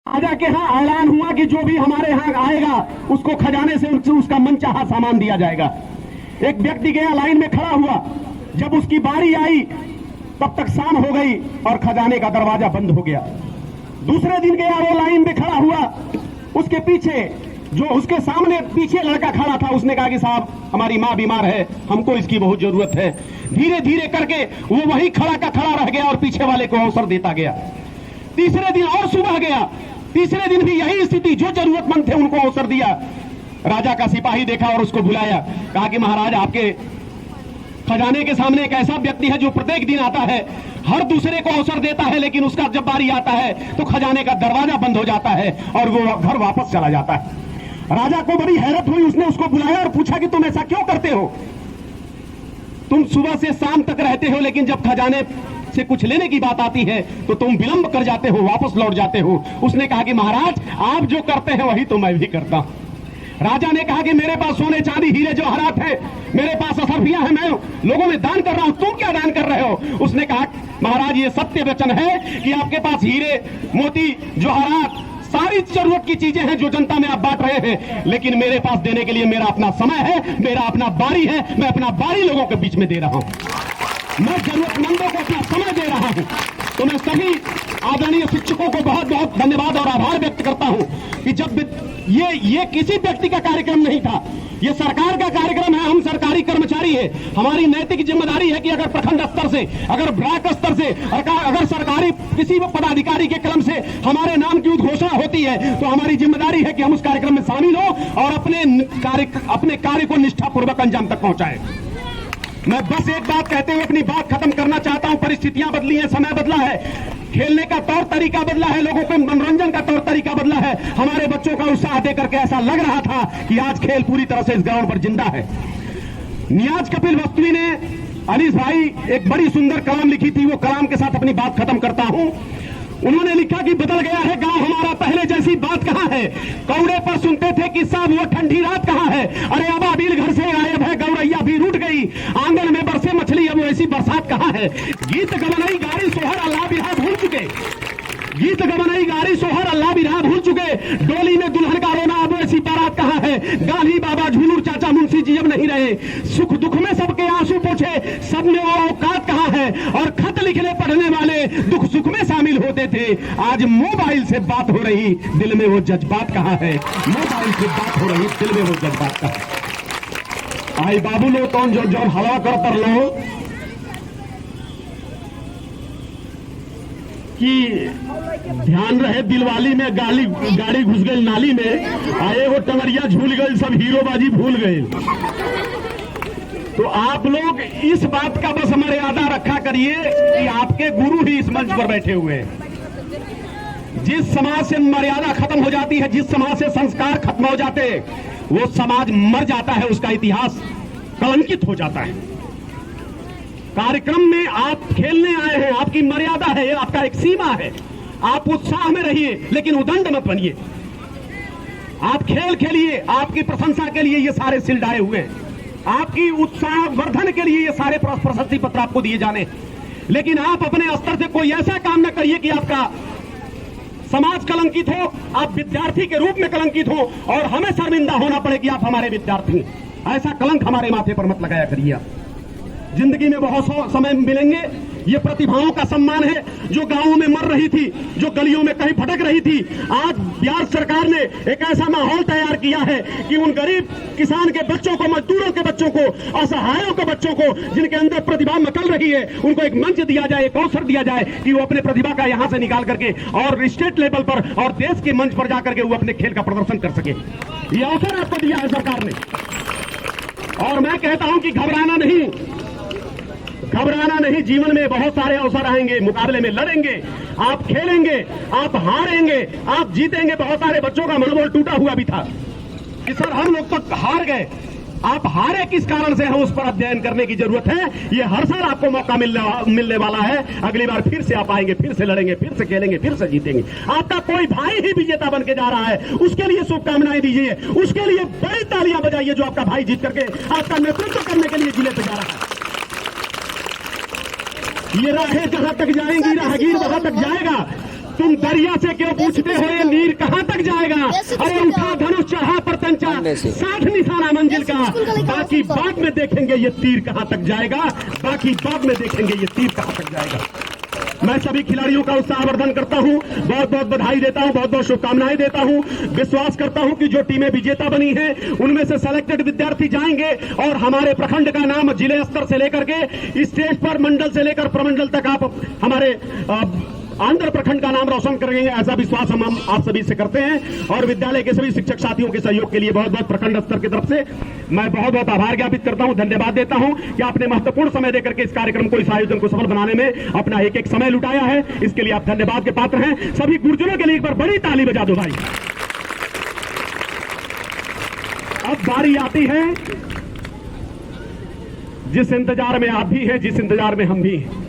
राजा के यहाँ ऐलान हुआ कि जो भी हमारे यहाँ आएगा उसको खजाने से उसका मनचाहा सामान दिया जाएगा। एक व्यक्ति गया, लाइन में खड़ा हुआ, जब उसकी बारी आई तब तक शाम हो गई और खजाने का दरवाजा बंद हो गया। दूसरे दिन गया, वो लाइन में खड़ा हुआ, उसके पीछे जो उसके सामने पीछे लड़का खड़ा था, उसने कहा कि साहब हमारी माँ बीमार है, हमको इसकी बहुत जरूरत है। धीरे धीरे करके वो वही खड़ा का खड़ा रह गया और पीछे वाले को अवसर देता गया। तीसरे दिन और सुबह गया, तीसरे दिन भी यही स्थिति, जो जरूरतमंद थे उनको अवसर दिया। राजा का सिपाही देखा और उसको बुलाया, कहा कि महाराज आपके खजाने के सामने एक ऐसा व्यक्ति है जो प्रत्येक दिन आता है, हर दूसरे को अवसर देता है, लेकिन उसका जब बारी आता है तो खजाने का दरवाजा बंद हो जाता है और वो घर वापस चला जाता है। राजा को बड़ी हैरत हुई, उसने उसको बुलाया और पूछा कि तुम ऐसा क्यों करते हो? तुम सुबह से शाम तक रहते हो, लेकिन जब खजाने से कुछ लेने की बात आती है तो तुम विलंब कर जाते हो, वापस लौट जाते हो। उसने कहा कि महाराज आप जो करते हैं वही तो मैं भी करता हूं। राजा ने कहा कि मेरे पास सोने चांदी हीरे जवाहरात है, मेरे पास असरफियां हैं, मैं लोगों में दान कर रहा हूं, तुम क्या दान कर रहे हो? उसने कहा महाराज ये सत्य वचन है कि आपके पास हीरे मोती जवाहरात सारी जरूरत की चीजें हैं जो जनता में आप बांट रहे हैं, लेकिन मेरे पास देने के लिए मेरा अपना समय है, मेरा अपना बारी है, मैं अपना बारी लोगों के बीच में दे रहा हूं, मैं जरूरतमंदों को अपना समय दे रहा हूं। तो मैं सभी आदरणीय शिक्षकों को बहुत बहुत धन्यवाद और आभार व्यक्त करता हूं कि जब ये किसी व्यक्ति का कार्यक्रम नहीं था, ये सरकार का कार्यक्रम है। हम सरकारी कर्मचारी हैं, हमारी नैतिक जिम्मेदारी है कि अगर प्रखंड स्तर से, अगर ब्लॉक स्तर से, अगर सरकारी किसी पदाधिकारी के कलम से हमारे नाम की उद्घोषणा होती है तो हमारी जिम्मेदारी है कि हम उस कार्यक्रम में शामिल हो और अपने कार्य को निष्ठापूर्वक अंजाम तक पहुंचाएं। मैं बस एक बात कहते हुए अपनी बात खत्म करना चाहता हूं। परिस्थितियां बदली हैं, समय बदला है, खेलने का तौर तरीका बदला है, लोगों के मनोरंजन का तौर तरीका बदला है। हमारे बच्चों का उत्साह देकर के ऐसा लग रहा था कि आज खेल पूरी तरह से इस ग्राउंड पर जिंदा है। नियाज कपिल वस्तुवी ने, अनीस भाई, एक बड़ी सुंदर कलाम लिखी थी, वो कलाम के साथ अपनी बात खत्म करता हूं। उन्होंने लिखा कि बदल गया है गांव हमारा, पहले जैसी बात कहां है, कौड़े पर सुनते थे कि साहब वो ठंडी रात कहां है, अरे अबाबील घर से गायब है, गौरैया भी रूठ गई, आंगन में बरसे मछली, अब ऐसी बरसात कहां है। गीत गवनई गाड़ी सोहर अल्लाह बिरहा भूल चुके, गीत गवनई गाड़ी सोहर अल्लाह बिरहा भूल चुके, डोली में दुल्हन का रोना, अब ऐसी बारात कहां है, गांधी बाबा झूलूर चाचा मुंशी जी अब नहीं रहे, सुख दुख में सबके आंसू पोछे, सब में वो औकात कहां है, और खत लिखने पढ़ने वाले दुख सुख में शामिल होते थे, आज मोबाइल से बात हो रही, दिल में वो जज्बात कहां है, मोबाइल से बात हो रही, दिल में वो जज्बात कहां है। आई बाबू लो कौन जो जो हवा कर लो कि ध्यान रहे दिलवाली में गाड़ी घुस गई नाली में, आए वो टंगरिया झूल गई, सब हीरोबाजी भूल गए। तो आप लोग इस बात का बस मर्यादा रखा करिए कि आपके गुरु ही इस मंच पर बैठे हुए हैं। जिस समाज से मर्यादा खत्म हो जाती है, जिस समाज से संस्कार खत्म हो जाते हैं, वो समाज मर जाता है, उसका इतिहास कलंकित हो जाता है। कार्यक्रम में आप खेलने आए हैं, आपकी मर्यादा है, आपका एक सीमा है, आप उत्साह में रहिए लेकिन उदंड मत बनिए। आप खेल खेलिए, आपकी प्रशंसा के लिए ये सारे सिल डाए हुए हैं, आपकी उत्साह वर्धन के लिए ये सारे प्रशस्ति पत्र आपको दिए जाने, लेकिन आप अपने स्तर से कोई ऐसा काम न करिए कि आपका समाज कलंकित हो, आप विद्यार्थी के रूप में कलंकित हो और हमें शर्मिंदा होना पड़े कि आप हमारे विद्यार्थी। ऐसा कलंक हमारे माथे पर मत लगाया करिए। आप जिंदगी में बहुत समय मिलेंगे, ये प्रतिभाओं का सम्मान है जो गांवों में मर रही थी, जो गलियों में कहीं भटक रही थी। आज बिहार सरकार ने एक ऐसा माहौल तैयार किया है कि उन गरीब किसान के बच्चों को, मजदूरों के बच्चों को, असहायों के बच्चों को, जिनके अंदर प्रतिभा मचल रही है, उनको एक मंच दिया जाए, एक अवसर दिया जाए कि वो अपने प्रतिभा का यहां से निकाल करके और स्टेट लेवल पर और देश के मंच पर जाकर के वो अपने खेल का प्रदर्शन कर सके। ये अवसर आपको दिया है सरकार ने, और मैं कहता हूं कि घबराना नहीं, जीवन में बहुत सारे अवसर आएंगे, मुकाबले में लड़ेंगे, आप खेलेंगे, आप हारेंगे, आप जीतेंगे। बहुत सारे बच्चों का मनोबल टूटा हुआ भी था कि सर हम लोग तो हार गए। आप हारे किस कारण से है, उस पर अध्ययन करने की जरूरत है। ये हर साल आपको मौका मिलने वाला है, अगली बार फिर से आप आएंगे, फिर से लड़ेंगे, फिर से खेलेंगे, फिर से जीतेंगे। आपका कोई भाई ही विजेता बन के जा रहा है, उसके लिए शुभकामनाएं दीजिए, उसके लिए बड़ी तालियां बजाइए जो आपका भाई जीत करके आपका नेतृत्व करने के लिए जिले पे जा रहा है। ये राहें जहां तक जाएंगी, राहगीर वहां तक जाएगा। तुम दरिया से क्यों पूछते हो ये नीर कहाँ तक जाएगा? अरे उठा धनुष चढ़ा पर तंचा 60 निशाना मंजिल का, बाकी बाद में देखेंगे ये तीर कहाँ तक जाएगा, बाकी बाद में देखेंगे ये तीर कहाँ तक जाएगा। मैं सभी खिलाड़ियों का उत्साहवर्धन करता हूं, बहुत बहुत बधाई देता हूं, बहुत बहुत शुभकामनाएं देता हूं। विश्वास करता हूं कि जो टीमें विजेता बनी हैं उनमें से सेलेक्टेड विद्यार्थी जाएंगे और हमारे प्रखंड का नाम जिले स्तर से लेकर के स्टेज पर मंडल से लेकर प्रमंडल तक आप हमारे आंध्र प्रखंड का नाम रोशन करेंगे, ऐसा विश्वास हम आप सभी से करते हैं। और विद्यालय के सभी शिक्षक साथियों के सहयोग के लिए बहुत बहुत प्रखंड स्तर की तरफ से मैं बहुत बहुत आभार ज्ञापित करता हूं, धन्यवाद देता हूं कि आपने महत्वपूर्ण समय देकर के इस कार्यक्रम को, इस आयोजन को सफल बनाने में अपना एक एक समय लुटाया है। इसके लिए आप धन्यवाद के पात्र हैं। सभी गुरुजनों के लिए एक बार बड़ी ताली बजा दो भाई। अब बारी आती है जिस इंतजार में आप भी हैं, जिस इंतजार में हम भी हैं।